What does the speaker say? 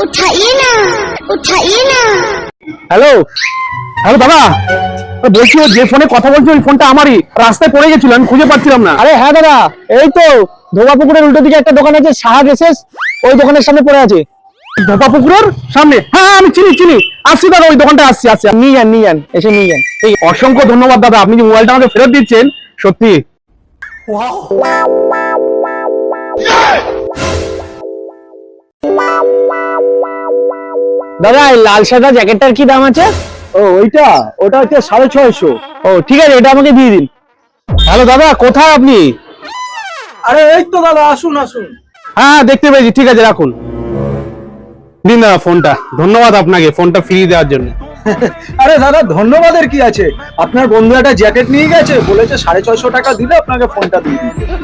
उठाइए ना, उठाइए ना। হ্যালো হ্যালো দাদা, বলছি যে ফোনে কথা বলছি ওই ফোনটা আমারই, রাস্তায় পড়ে গেছিল, আমি খুঁজে পাচ্ছিলাম না। আরে হ্যাঁ দাদা, এই তো ধোবা পুকুরের উল্টো দিকে একটা দোকান আছে, সাহা গেসেস, ওই দোকানের সামনে পড়ে আছে। ধোবা পুকুরের সামনে? হ্যাঁ আমি চিনি, আসছি দাদা, ওই দোকানটা আসছি, নিয়ে যান, এসে নিয়ে যান। এই অসংখ্য ধন্যবাদ দাদা, আপনি যে মোবাইলটা আমাকে ফেরত দিচ্ছেন, সত্যি। দাদা এই লাল সাদা জ্যাকেটটার কি দাম আছে? ওটা হচ্ছে 650। ও ঠিক আছে, এটা আমাকে দিয়ে দিন। হ্যালো দাদা, কোথায় আপনি? আরে এই তো দাদা, আসুন। হ্যাঁ দেখতে পেয়েছি, ঠিক আছে রাখুন। দিন দাদা ফোনটা, ধন্যবাদ আপনাকে ফোনটা ফিরিয়ে দেওয়ার জন্য। আরে দাদা, ধন্যবাদের কি আছে? আপনার বন্ধু একটা জ্যাকেট নিয়ে গেছে, বলেছে 650 টাকা দিলে আপনাকে ফোনটা দিয়ে দিবে।